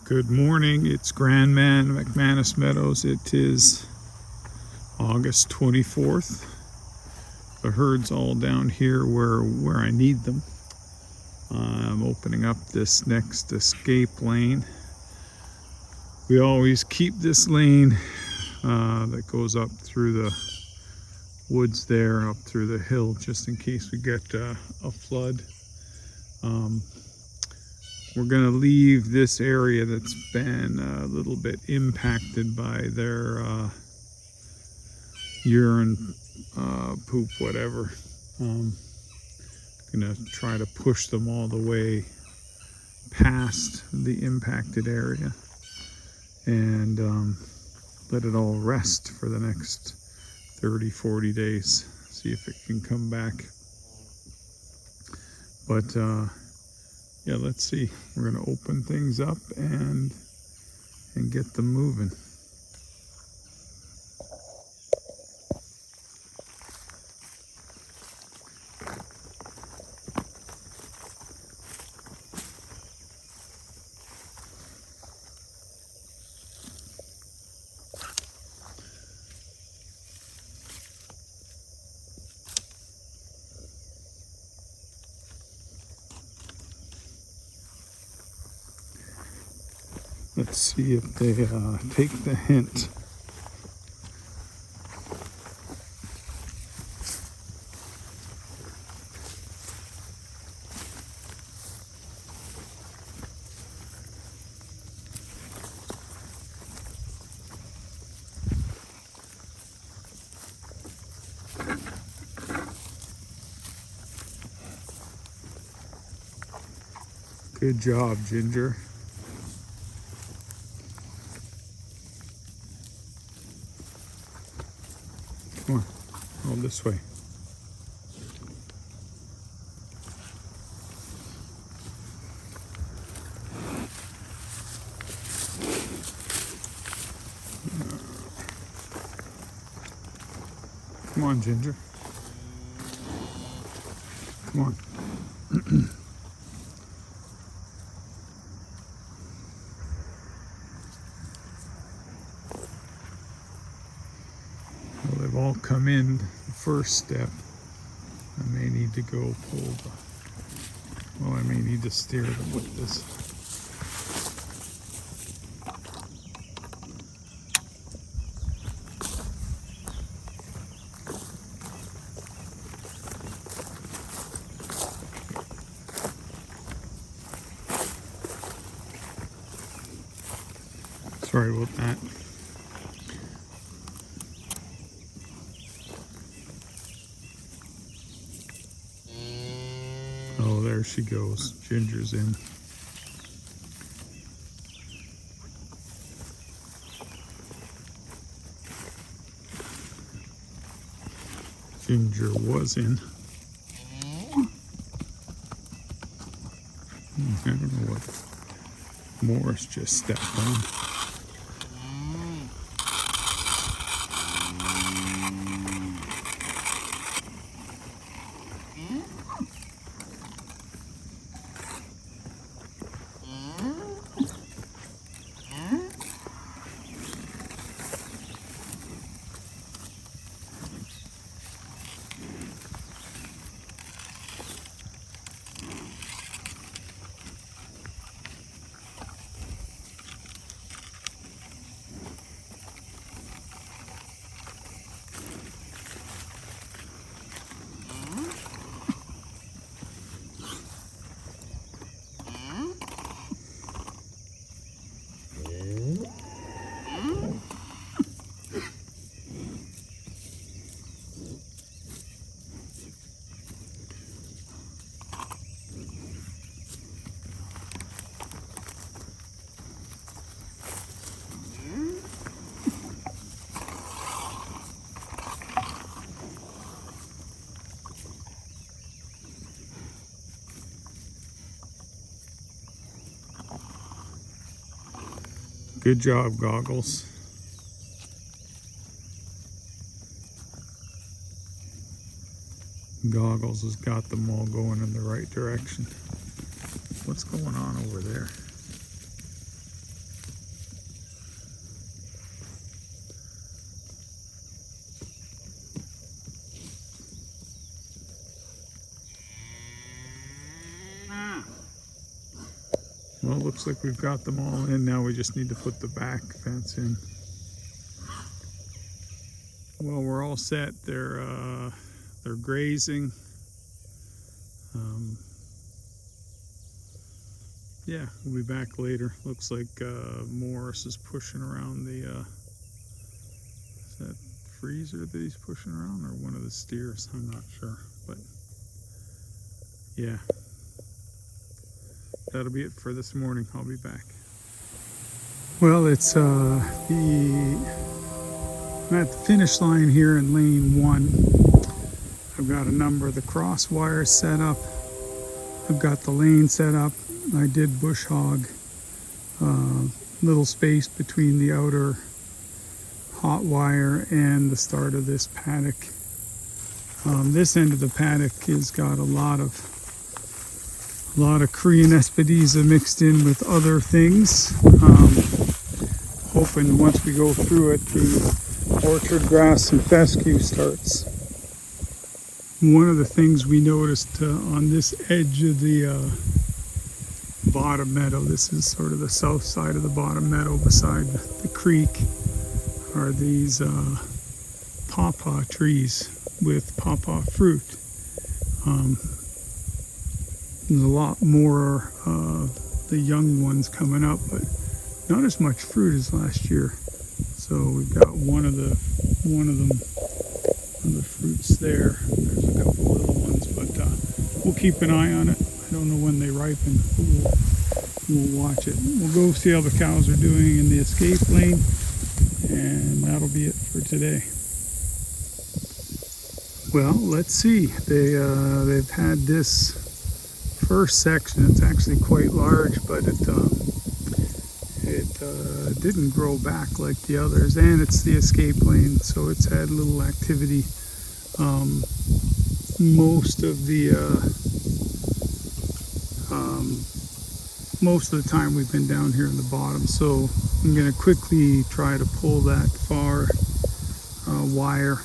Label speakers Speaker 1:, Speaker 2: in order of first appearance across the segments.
Speaker 1: Good morning, it's GranMan, McManus Meadows. It is August 24th. The herd's all down here where I need them. I'm opening up this next escape lane. We always keep this lane that goes up through the woods there, up through the hill, just in case we get a flood. We're going to leave this area that's been a little bit impacted by their urine, poop, whatever. Going to try to push them all the way past the impacted area and let it all rest for the next 30-40 days. See if it can come back. But yeah, let's see. We're going to open things up and get them moving. Let's see if they take the hint. Good job, Ginger. Come on, all this way. Come on, Ginger. Come on. Well, they've all come in the first step. I may need to go pull the, well, I may need to steer them with this. Sorry about that. Oh, there she goes. Ginger's in. Ginger was in. I don't know what Morris just stepped on. Good job, Goggles. Goggles has got them all going in the right direction. What's going on over there? Well, it looks like we've got them all in. Now we just need to put the back fence in. Well, we're all set. They're grazing. Yeah, we'll be back later. Looks like Morris is pushing around the, is that freezer that he's pushing around, or one of the steers? I'm not sure, but yeah. That'll be it for this morning. I'll be back. Well, it's I'm at the finish line here in lane 1. I've got a number of the cross wires set up. I've got the lane set up. I did bush hog, little space between the outer hot wire and the start of this paddock. This end of the paddock has got a lot of Korean Espediza mixed in with other things. Hoping once we go through it, the orchard grass and fescue starts. One of the things we noticed on this edge of the bottom meadow, this is sort of the south side of the bottom meadow beside the creek, are these pawpaw trees with pawpaw fruit. There's a lot more the young ones coming up, but not as much fruit as last year. So we've got one of the fruits there. There's a couple little ones, but we'll keep an eye on it. I don't know when they ripen, but we'll watch it. We'll go see how the cows are doing in the escape lane, and that'll be it for today. Well, let's see. They've had this first section. It's actually quite large, but it didn't grow back like the others, and it's the escape lane, so it's had little activity. Most of the time we've been down here in the bottom, so I'm going to quickly try to pull that far wire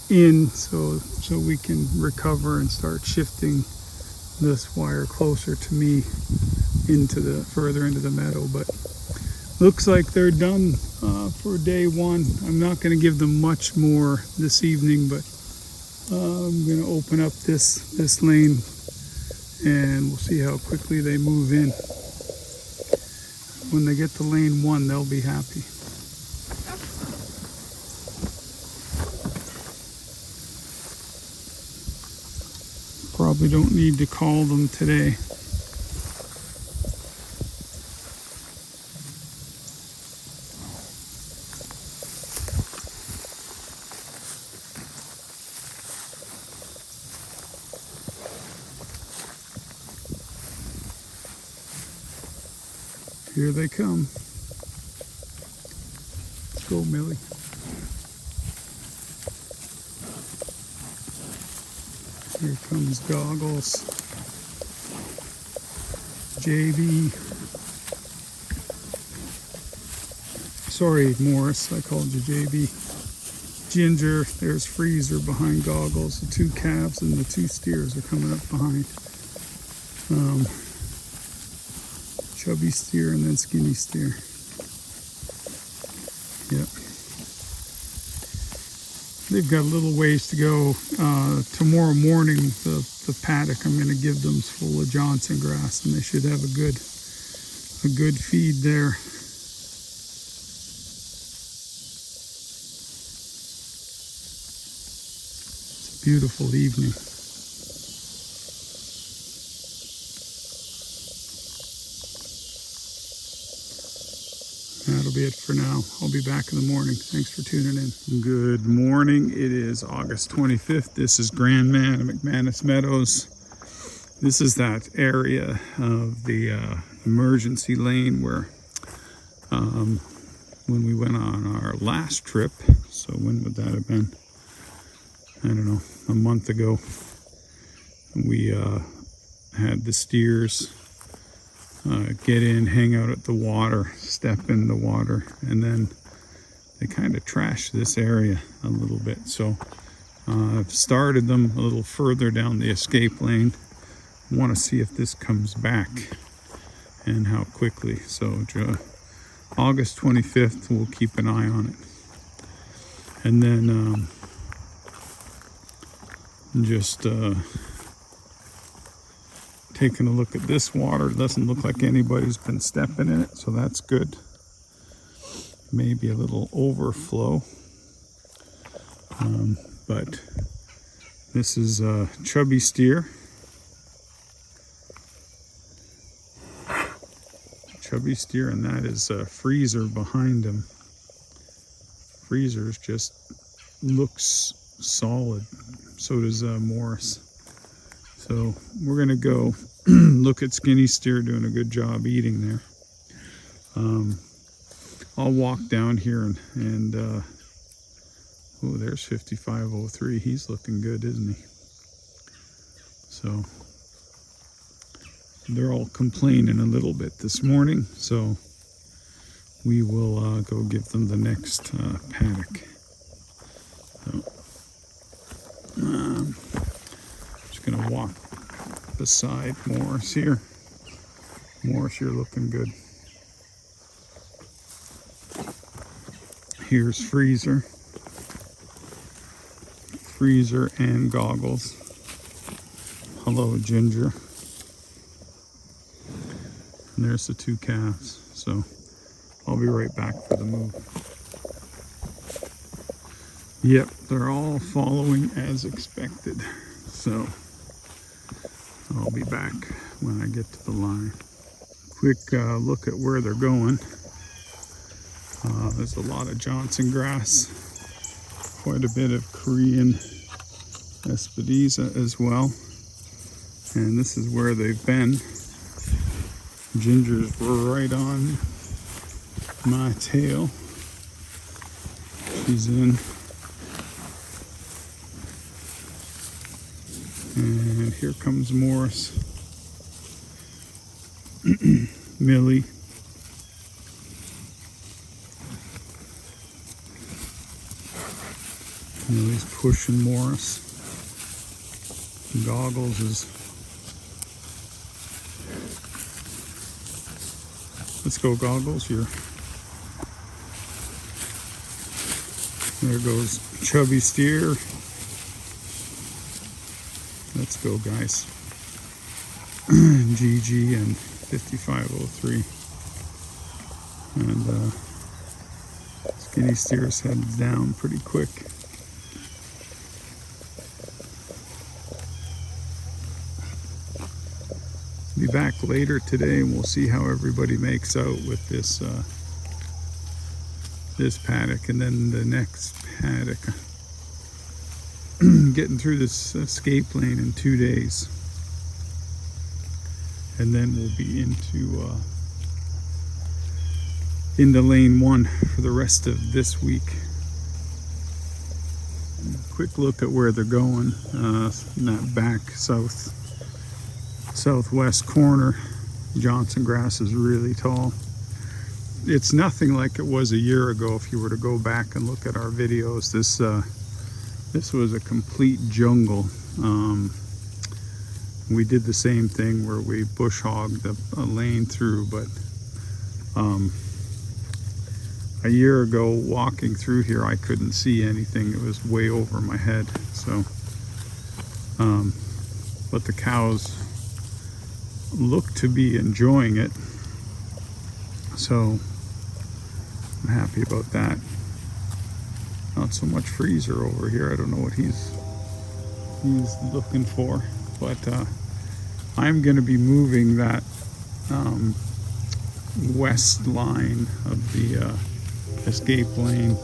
Speaker 1: in so we can recover and start shifting this wire closer to me further into the meadow. But looks like they're done for day 1. I'm not going to give them much more this evening, but I'm going to open up this lane and we'll see how quickly they move in. When they get to lane 1, they'll be happy. Probably don't need to call them today. Here they come. Let's go, Millie. Here comes Goggles. JB. Sorry, Morris, I called you JB. Ginger, there's Freezer behind Goggles. The 2 calves and the 2 steers are coming up behind. Chubby steer and then skinny steer. Yep. They've got a little ways to go. Tomorrow morning, the paddock, I'm going to give them full of Johnson grass, and they should have a good feed there. It's a beautiful evening. That'll be it for now. I'll be back in the morning. Thanks for tuning in. Good morning. It is August 25th. This is GranMan at McManus Meadows. This is that area of the emergency lane where when we went on our last trip, so when would that have been? I don't know, a month ago. We had the steers get in, hang out at the water, step in the water, and then they kind of trashed this area a little bit. So I've started them a little further down the escape lane. I want to see if this comes back. and how quickly. So August 25th, we'll keep an eye on it. And then just taking a look at this water. It doesn't look like anybody's been stepping in it, so that's good. Maybe a little overflow. But this is chubby steer. Chubby steer, and that is Freezer behind him. Freezer's just looks solid. So does Morris. So we're gonna go look at skinny steer doing a good job eating there. I'll walk down here and oh, there's 5503. He's looking good, isn't he? So they're all complaining a little bit this morning, so we will go give them the next paddock. So just gonna walk beside Morris here. Morris, you're looking good. Here's Freezer. Freezer and Goggles. Hello, Ginger. And there's the two calves. So I'll be right back for the move. Yep, they're all following as expected. So I'll be back when I get to the line. Quick look at where they're going. There's a lot of Johnson grass, quite a bit of Korean Espediza as well. And this is where they've been. Gingers were right on my tail. She's in. And here comes Morris. Millie. Millie's pushing Morris. Goggles is... Let's go, Goggles. There goes Chubby Steer. Let's go, guys. GG and 5503. And Skinny Steer's headed down pretty quick. Be back later today and we'll see how everybody makes out with this this paddock and then the next paddock. Getting through this escape lane in 2 days, and then we'll be into lane 1 for the rest of this week. Quick look at where they're going. In that back southwest corner, Johnson grass is really tall. It's nothing like it was a year ago. If you were to go back and look at our videos, this was a complete jungle. We did the same thing where we bush hogged a lane through, but a year ago walking through here I couldn't see anything. It was way over my head. So but the cows look to be enjoying it, so I'm happy about that. Not so much Freezer over here. I don't know what he's looking for, but I'm going to be moving that west line of the escape lane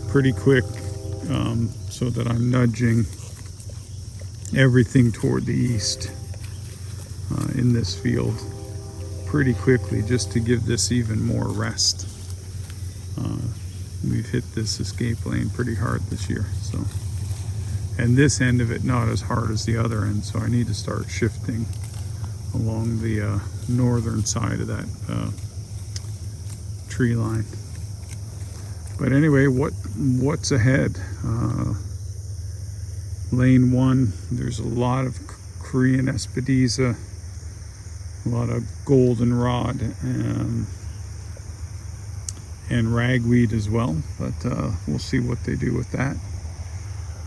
Speaker 1: pretty quick, so that I'm nudging everything toward the east in this field pretty quickly, just to give this even more rest. We've hit this escape lane pretty hard this year, so, and this end of it not as hard as the other end, so I need to start shifting along the northern side of that tree line. But anyway, what's ahead? Lane 1, there's a lot of Korean Espediza, a a lot of goldenrod and ragweed as well, but we'll see what they do with that.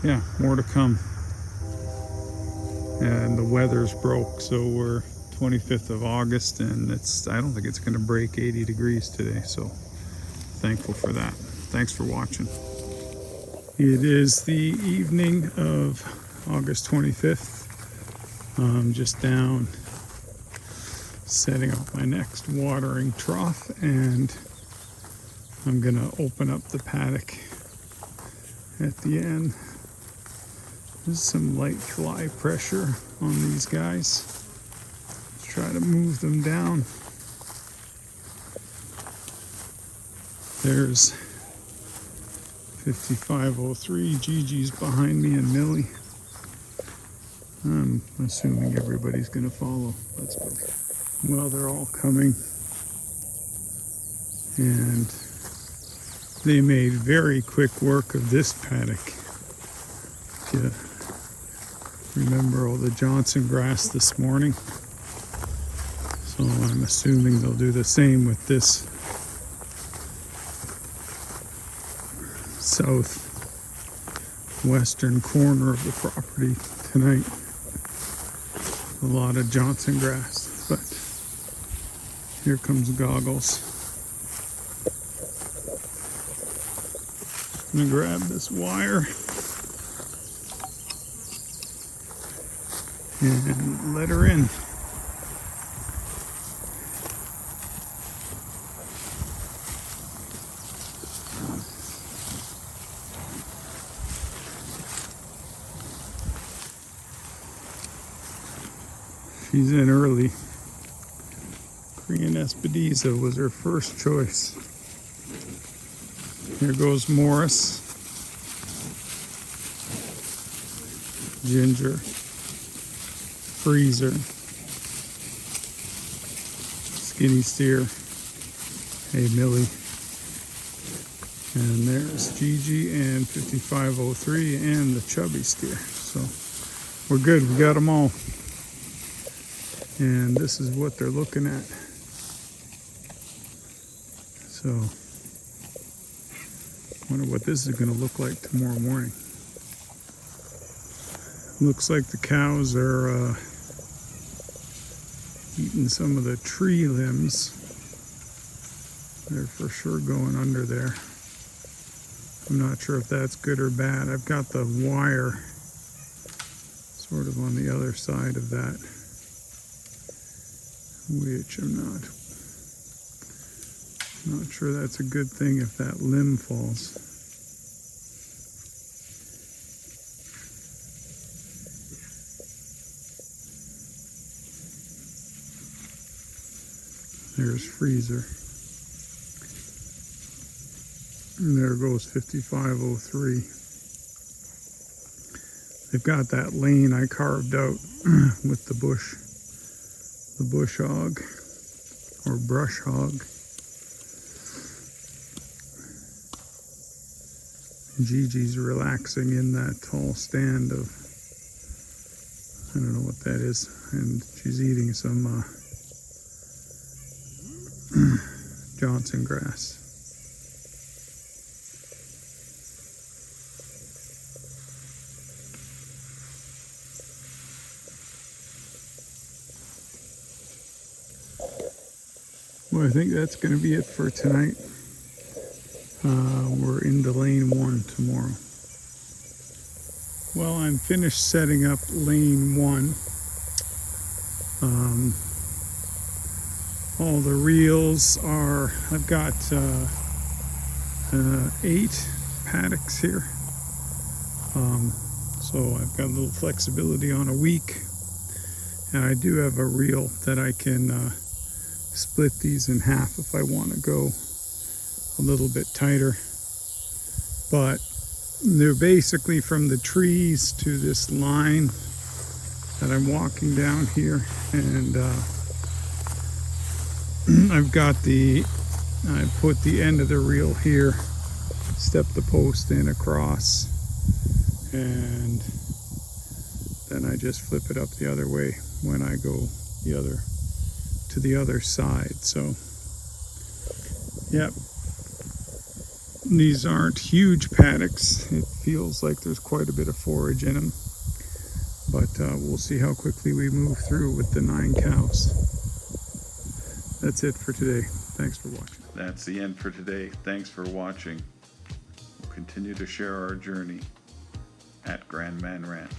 Speaker 1: Yeah, more to come. And the weather's broke, so we're 25th of August, and I don't think it's going to break 80 degrees today, so thankful for that. Thanks for watching. It is the evening of August 25th. I'm just down setting up my next watering trough, and I'm gonna open up the paddock at the end. There's some light fly pressure on these guys. Let's try to move them down. There's 5503, Gigi's behind me, and Millie. I'm assuming everybody's gonna follow. Let's go. Well, they're all coming, and they made very quick work of this paddock. If you remember all the Johnson grass this morning, so I'm assuming they'll do the same with this southwestern corner of the property tonight. A lot of Johnson grass, but here comes Goggles. I'm gonna grab this wire and let her in. She's in early. Korean Espediza was her first choice. Here goes Morris, Ginger, Freezer, Skinny Steer, hey Millie, and there's Gigi and 5503 and the Chubby Steer. So we're good, we got them all. And this is what they're looking at. So, wonder what this is going to look like tomorrow morning. Looks like the cows are eating some of the tree limbs. They're for sure going under there. I'm not sure if that's good or bad. I've got the wire sort of on the other side of that, which I'm not sure that's a good thing if that limb falls. There's Freezer. And there goes 5503. They've got that lane I carved out with the bush hog or brush hog. Gigi's relaxing in that tall stand of, I don't know what that is, and she's eating some Johnson grass. Well, I think that's going to be it for tonight. We're into lane 1 tomorrow. Well, I'm finished setting up lane 1. All the reels are, I've got 8 paddocks here. So I've got a little flexibility on a week. And I do have a reel that I can split these in half if I want to go a little bit tighter. But they're basically from the trees to this line that I'm walking down here, and I put the end of the reel here, step the post in across, and then I just flip it up the other way when I go the other to the other side. So, yep. These aren't huge paddocks. It feels like there's quite a bit of forage in them. But we'll see how quickly we move through with the 9 cows. That's it for today. Thanks for watching. That's the end for today. Thanks for watching. We'll continue to share our journey at GranMan Ranch.